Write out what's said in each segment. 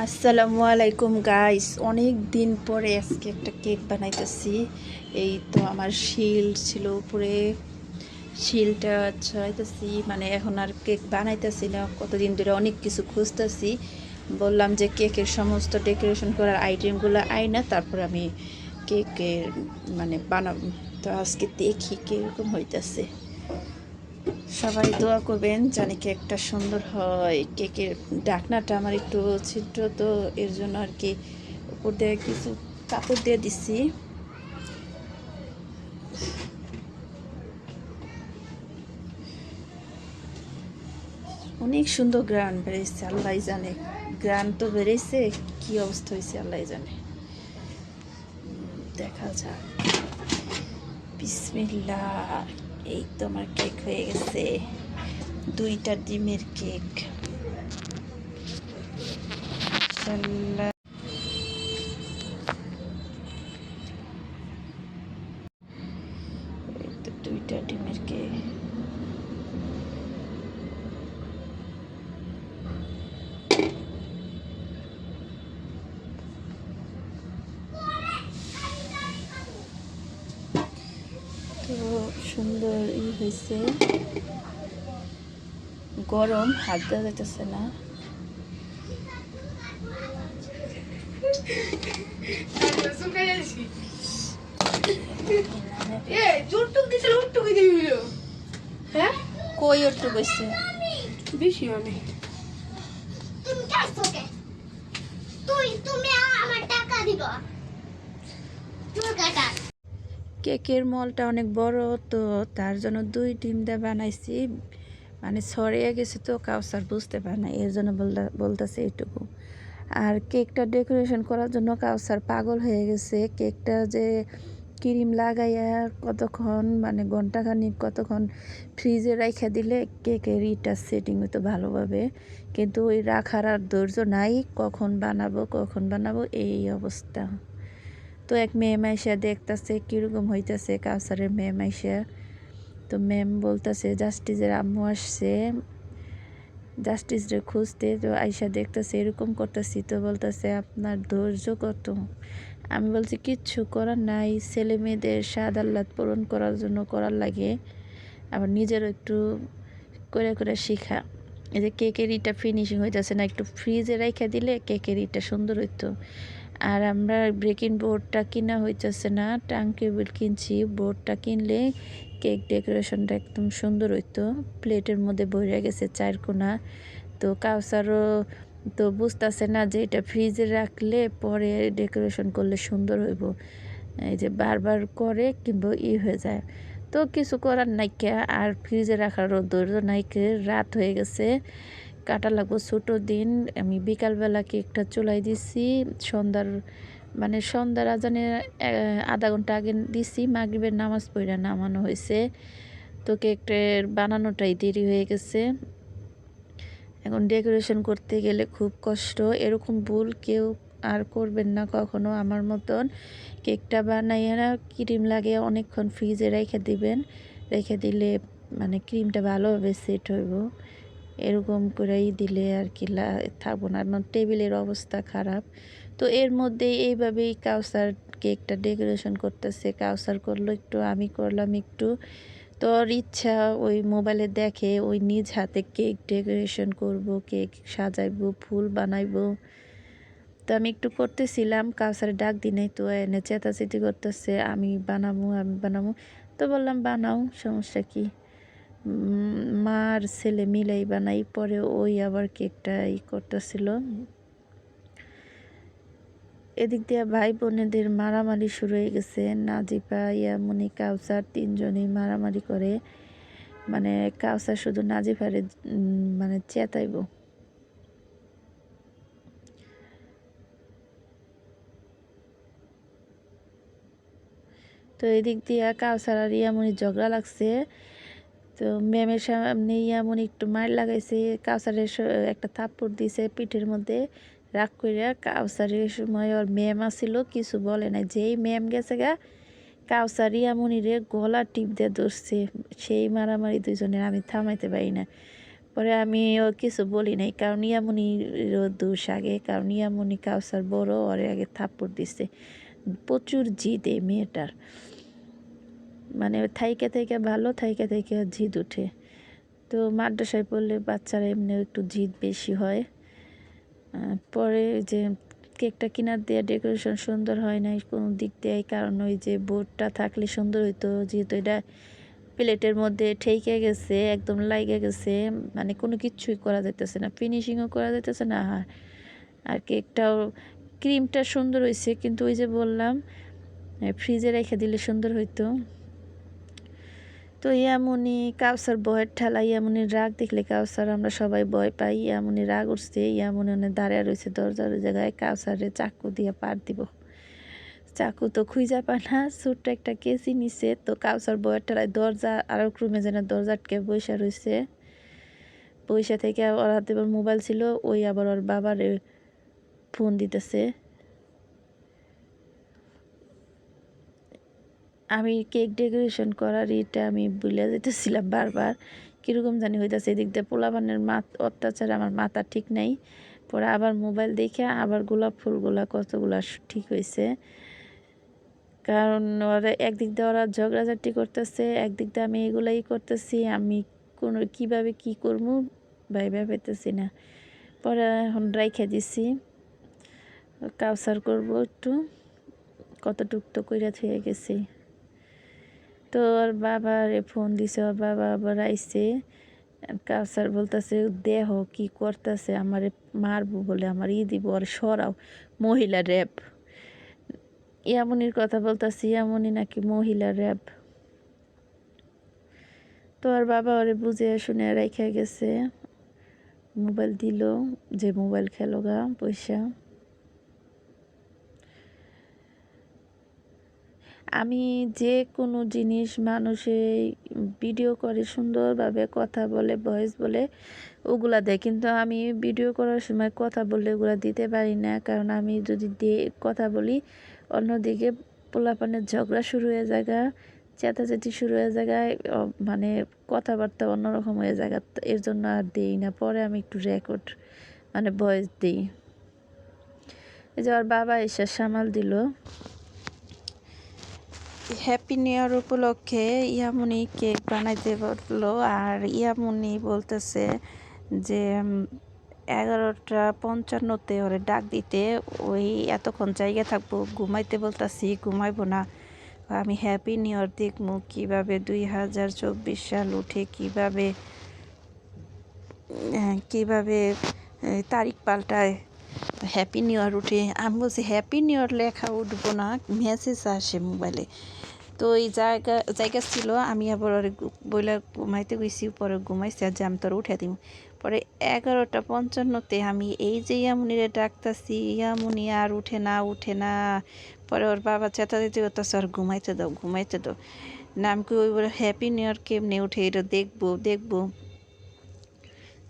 আসসালামু আলাইকুম গাইস, অনেক দিন পরে আজকে একটা কেক বানাইতেছি। এই তো আমার শিল ছিল উপরে, শিলটা ছড়াইতেছি। মানে এখন আর কেক বানাইতেছি না, কতদিন ধরে অনেক কিছু খুঁজতেছি। বললাম যে কেকের সমস্ত ডেকোরেশন করার আইটেমগুলো আইনা তারপর আমি কেকের মানে বানাবো। তো আজকে দেখি কীরকম হইতেছে। সবাই দোয়া করবেন জানি কেকটা সুন্দর হয়। কেকের ঢাকনাটা আমার একটু ছিদ্র, তো এর জন্য আর কি উপর দিয়ে কিছু কাপড় দিয়ে দিছি। অনেক সুন্দর গ্রান বেরিয়েছে, আল্লাহ জানে। গ্রান তো বেরিয়েছে, কি অবস্থা হয়েছে আল্লাহ জানে। দেখা যাক। বিসমিল্লাহ। এই তো আমার কেক হয়ে গেছে, 2টা ডিমের কেক। এই তো 2টা ডিমের কেক। তো সুন্দর হয়েছে, গরম, হাত দেওয়া যাইতেছে না। কই একটু বসছে বেশি অনেক। কেকের মলটা অনেক বড়, তো তার জন্য 2 ডিম দিয়ে বানাইছি। মানে ছড়িয়ে গেছে, তো কাউসার বুঝতে পারে না, এর জন্য বলতেছে এইটুকু। আর কেকটা ডেকোরেশন করার জন্য কাউসার পাগল হয়ে গেছে। কেকটা যে ক্রিম লাগাইয়া কতক্ষণ, মানে ঘন্টাখানিক কতক্ষণ ফ্রিজে রাখা দিলে কেকের ইটা সেটিং হতো ভালোভাবে, কিন্তু ওই রাখার আর ধৈর্য নাই। কখন বানাবো এই অবস্থা। তো এক ম্যাম আইসা দেখতেছে কীরকম হইতেছে কাউসারের ম্যাম আইসা। তো ম্যাম বলতেছে জাস্টিসের আম্মু আসছে জাস্টিসরে খুঁজতে। তো আইসা দেখতেছে এরকম করতেছি, তো বলতেছে আপনার ধৈর্য কত। আমি বলছি কিচ্ছু করার নাই, ছেলে মেয়েদের স্বাদ আহ্লাদ পূরণ করার জন্য করার লাগে, আবার নিজেরও একটু করে করে শিখা। এই যে কেকের ইটা ফিনিশিং হইতেছে না, একটু ফ্রিজে রেখে দিলে কেকের ইটা সুন্দর হইতো। আর আমরা ব্রেকিং বোর্ডটা কিনা হইতেছে না, টাঙ্কেবল কিনছি। বোর্ডটা কিনলে কেক ডেকোরেশনটা একদম সুন্দর হইতো। প্লেটের মধ্যে ভরে গেছে 4 কোনা। তো কাউসারও তো বুঝতেছে না যে এটা ফ্রিজে রাখলে পরে ডেকোরেশন করলে সুন্দর হইব। এই যে বারবার করে কিংবা হয়ে যায়, তো কিছু করার নাইকা। আর ফ্রিজে রাখারও ধৈর্য নাইকে, রাত হয়ে গেছে, কাটা লাগবো ছোটো দিন। আমি বিকালবেলা কেকটা চুলাই দিছি, সন্ধ্যার আজানে আধা ঘন্টা আগে দিছি, মাগরিবের নামাজ পড়া নামানো হয়েছে। তো কেকটার বানানোটাই দেরি হয়ে গেছে। এখন ডেকোরেশন করতে গেলে খুব কষ্ট, এরকম ভুল কেউ আর করবেন না কখনো আমার মতন। কেকটা বানাইয়া ক্রিম লাগিয়ে অনেকক্ষণ ফ্রিজে রেখে দিবেন, রেখে দিলে মানে ক্রিমটা ভালোভাবে সেট হইব। এরকম করেই দিলে আর কি থাকবো না, আমার টেবিলের অবস্থা খারাপ। তো এর মধ্যেই এইভাবেই কাউসার কেকটা ডেকোরেশন করতেছে। কাউসার করলো একটু, আমি করলাম একটু। তো ওর ইচ্ছা, ওই মোবাইলে দেখে ওই নিজ হাতে কেক ডেকোরেশন করব, কেক সাজাইবো, ফুল বানাইবো। তো আমি একটু করতেছিলাম, কাউসারে ডাক দিই নাই, তো এনে চেতাচেতি করতেছে আমি বানাবো। তো বললাম বানাও, সমস্যা কি। মা আর ছেলে মিলাই বানাই, পরে ওই আবার কেকটা করতেছিল। এদিক দিয়ে ভাই বোনেদের মারামারি শুরু হয়ে গেছে। নাজিফা, ইয়ামুনি, কাউসার 3জনই মারামারি করে। মানে কাউসার শুধু নাজিফারে মানে চেতাইব। তো এদিক দিয়ে কাউসার আর ইয়ামুনি ঝগড়া লাগছে। তো ম্যামের সামনে ইয়ামুনি একটু মার লাগাইছে, কাউসারের একটা থাপ্পড় দিছে পিঠের মধ্যে। রাগ কইরা কাউসারের সময় ওর ম্যাম আসছিল, কিছু বলে নাই। যেই ম্যাম গেছে গা, কাউসার ইয়ামুনিরে গলা টিপ দিয়ে ধরছে। সেই মারামারি দুইজনের আমি থামাইতে পারি না। পরে আমি ও কিছু বলি নাই, কারণ ইয়ামুনিরও দোষ আগে, কারণ ইয়ামুনি কাউসার বড় ওরে আগে থাপ্পড় দিছে। প্রচুর জিদ এই মেয়েটার, মানে থাইকা থাইকা ভালো, থাইকা থাইকা জিদ উঠে। তো মাদ্রাসায় পড়লে বাচ্চারা এমনি একটু জিদ বেশি হয়। পরে যে কেকটা কিনার দিয়ে ডেকোরেশন সুন্দর হয় নাই কোনো দিক দিয়ে, কারণ ওই যে বোর্ডটা থাকলে সুন্দর হইতো, যেহেতু এটা প্লেটের মধ্যে ঠেকে গেছে, একদম লাইগে গেছে, মানে কোনো কিছুই করা যাইতেছে না, ফিনিশিংও করা যাইতেছে না। আর কেকটাও ক্রিমটা সুন্দর হয়েছে, কিন্তু ওই যে বললাম ফ্রিজে রেখে দিলে সুন্দর হইতো। তো ইয়ামুনি কাউসার ভয়ের ঠেলা, ইয়ামুনির রাগ দেখলে কাউসার আমরা সবাই ভয় পাই। ইয়ামুনি রাগ উঠছে, ইয়ামুনি অনেক দাঁড়িয়ে রয়েছে দরজার জায়গায়, কাউসারে চাকু দিয়ে পার দিব। চাকু তো খুঁজা পায় না, ছোট্ট একটা কেসি নিছে। তো কাউসার ভয়ের ঠেলায় দরজা আর এক রুমে যেন দরজা আটকে বৈশা রয়েছে। বৈশা থেকে ওর হাতে মোবাইল ছিল, ওই আবার ওর বাবারে ফোন দিতেছে। আমি কেক ডেকোরেশন করার এটা আমি ভুলে যেতেছিলাম বারবার, কীরকম জানি হইতেছে। এদিক দিয়ে পোলাপানের অত্যাচার আমার মাথা ঠিক নেই। পরে আবার মোবাইল দেখে আবার গোলাপ ফুলগুলা কতগুলা ঠিক হয়েছে, কারণ ওরা একদিক দিয়ে ওরা ঝগড়াঝাটি করতেছে, একদিক দিয়ে আমি এগুলাই করতেছি। আমি কোনো কীভাবে কী করবো ভাইবা পেতেছি না। পরে এখন রাইখে দিছি, কাউসার করবো একটু, কতটুক তো কইরা থুয়ে গেছি। তো ওর বাবারে ফোন দিছে, ওর বাবা আবার আইসে। কাউসার বলতেছে দেহ কি করতেছে, আমারে মারবো বলে, আমার দিব, আর সরাও, মহিলা র্যাব। ইয়ামুনির কথা বলতেছি, ইয়ামুনি নাকি মহিলা র্যাব। তো আর বাবা ওরে বুঝে শুনে রেখে গেছে, মোবাইল দিল যে মোবাইল খেলো গা পয়সা। আমি যে কোনো জিনিস মানুষে ভিডিও করে সুন্দরভাবে কথা বলে, ভয়েস বলে, ওগুলা দেয়, কিন্তু আমি ভিডিও করার সময় কথা বললে ওগুলা দিতে পারি না। কারণ আমি যদি কথা বলি, অন্যদিকে পোলাপানের ঝগড়া শুরু হয়ে জায়গা, চেঁচাচেঁচি শুরু হয়ে জায়গায়, মানে কথাবার্তা অন্যরকম হয়ে জায়গা, এর জন্য আর দিই না। পরে আমি একটু রেকর্ড মানে ভয়েস দিই। এই যে ওর বাবা এসে সামাল দিল। হ্যাপি নিউ ইয়ার উপলক্ষে ইয়ামুনি কেক বানাইতে বললো, আর ইয়ামুনি বলতেছে যে 11:55 ওরে ডাক দিতে, ওই এতক্ষণ জায়গা থাকবো, ঘুমাইতে বলতাছি, ঘুমাইবো না, আমি হ্যাপি নিউ ইয়ার দেখবো কীভাবে 2024 সাল উঠে, কীভাবে কীভাবে তারিখ পাল্টায়, হ্যাপি নিউ ইয়ার উঠে। আমি বলছি হ্যাপি নিউ ইয়ার লেখা উঠবো না, মেসেজ আসে মোবাইলে। তো এই জায়গা ছিল, আমি আবার বইলা ঘুমাইতে গেছি, পরে ঘুমাইছি, আর যে আমি তোর উঠে দিব। পরে 11:55 আমি এই যে ইয়ামুনিরে ডাকতাছি, ইয়ামুনি আর উঠে না, উঠে না। পরে ওর বাবা চেতা দিতে করতেছে, আর ঘুমাইতে দাও, ঘুমাইতে দাও না। আমি ওই বলে হ্যাপি নিউ ইয়ার কেমনি উঠে, এটা দেখবো দেখবো।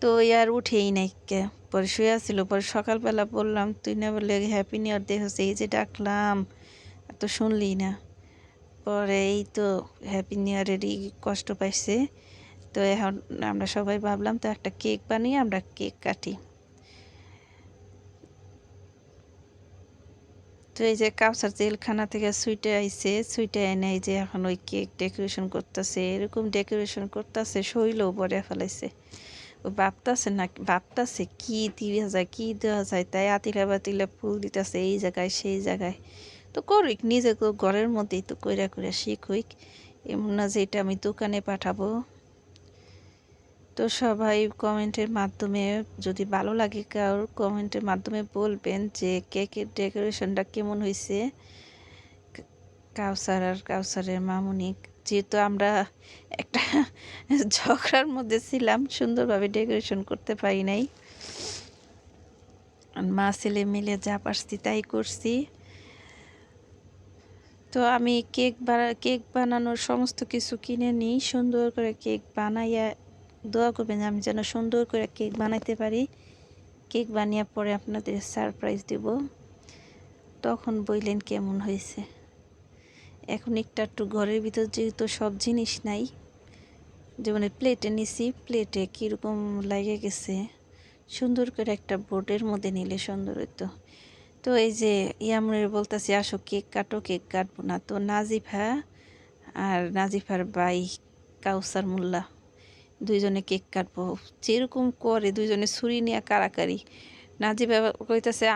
তো আর উঠেই নাই কে, পরে শুয়ে আসছিল। পরে সকালবেলা বললাম, তুই না বলে হ্যাপি নিউ ইয়ার দেখছ, এই যে ডাকলাম, তো শুনলি না। পরে এই তো হ্যাপি নিউ ইয়ারেরই কষ্ট পাইছে। তো এখন আমরা সবাই ভাবলাম তো একটা কেক বানিয়ে আমরা কেক কাটি। তো এই যে কাউসার জেলখানা থেকে সুইটে আইছে, সুইটে এনে এই যে এখন ওই কেক ডেকোরেশন করতেছে, এরকম ডেকোরেশন করতেছে, শৈলও বরে ফেলাইছে। ও ভাবতাছে কি দেওয়া যায়, কি দেওয়া যায়, তাই আতিলা বাতিলা ফুল দিতেছে এই জায়গায় সেই জায়গায়। তো করুক, নিজে ঘরের মধ্যেই তো কইরা কইরা শিখুক, এমন না যে এটা আমি দোকানে পাঠাবো। তো সবাই কমেন্টের মাধ্যমে, যদি ভালো লাগে কারোর, কমেন্টের মাধ্যমে বলবেন যে কেকের ডেকোরেশনটা কেমন হয়েছে। কাউসার আর কাউসারের মামুনি, যেহেতু আমরা একটা ঝগড়ার মধ্যে ছিলাম, সুন্দরভাবে ডেকোরেশন করতে পারি নাই, মা ছেলে মিলে যা পারছি তাই করছি। তো আমি কেক বানানোর সমস্ত কিছু কিনে নিই, সুন্দর করে কেক বানাইয়া দোয়া করবেন আমি যেন সুন্দর করে কেক বানাইতে পারি। কেক বানিয়ে পরে আপনাদের সারপ্রাইজ দেব, তখন বললেন কেমন হয়েছে। এখন একটু ঘরের ভিতর যেহেতু সব জিনিস নাই, যেমন প্লেটে নিছি, প্লেটে কীরকম লাগে গেছে। সুন্দর করে একটা বোর্ডের মধ্যে নিলে সুন্দর হইতো। তো এই যে ইয়ামুনের বলতেছি আসো কেক কাটো, কেক কাটবো না। তো নাজিফা আর নাজিফার ভাই কাউসার মোল্লা দুইজনে কেক কাটবো। যেরকম করে দুইজনে ছুরি নিয়ে কারাকারি। নাজিফা কইতেছে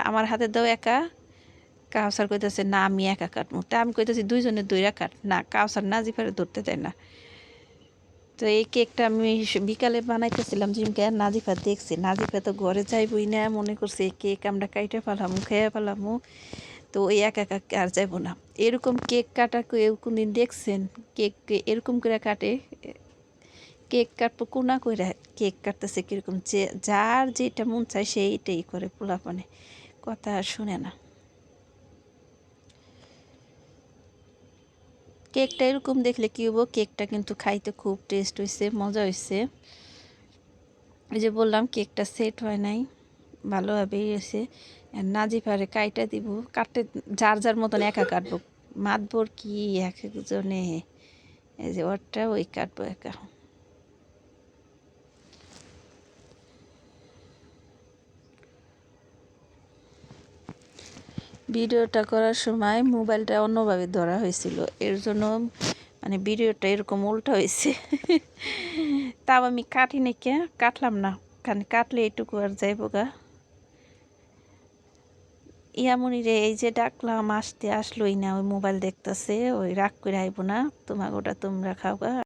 আমার হাতে দাও একা, কাউসার কইতেছে না আমি একা কাটবো। তা আমি কইতেছি দুইজনে দুইরা কাট, না কাউসার নাজিফারে ধরতে দেয় না। তো এই কেকটা আমি বিকালে বানাইতেছিলাম, জিমকে নাজিফা দেখছি। নাজিফা তো ঘরে যাইবই না, মনে করছে এই কেক আমরা কাইটে ফেলামু, খেয়ে ফেলামু, তো ওই একা একা আর যাইব না। এরকম কেক কাটা কেউ কোনদিন দেখছেন? কেক এরকম করে কাটে? কেক কাটবো কোনা কইরা কেক কাটতেছে কীরকম, যে যার যেটা মন চায় সেইটাই করে, পোলাপানে কথা আর শুনে না। কেকটা এরকম দেখলে কী হবো, কেকটা কিন্তু খাইতে খুব টেস্ট হয়েছে, মজা হয়েছে। এই যে বললাম কেকটা সেট হয় নাই, ভালোভাবেই এসে নাজিফারে কাইটা দিব, কাটতে যার যার মতন একা কাটবো, মাতবর কি এক একজনে। এই যে ওরটা ওই কাটবো একা। ভিডিওটা করার সময় মোবাইলটা অন্যভাবে ধরা হয়েছিল, এর জন্য মানে ভিডিওটা এরকম উল্টা হয়েছে। তাও আমি কাটি নাকি, কাটলাম না, কাটলে এইটুকু আর যাইব গা। ইয়ামনি রে এই যে ডাকলাম আসতে, আসলোই না, ওই মোবাইল দেখতেছে, ওই রাগ করে আইব না, তোমার ওটা তোমরা খাও গা।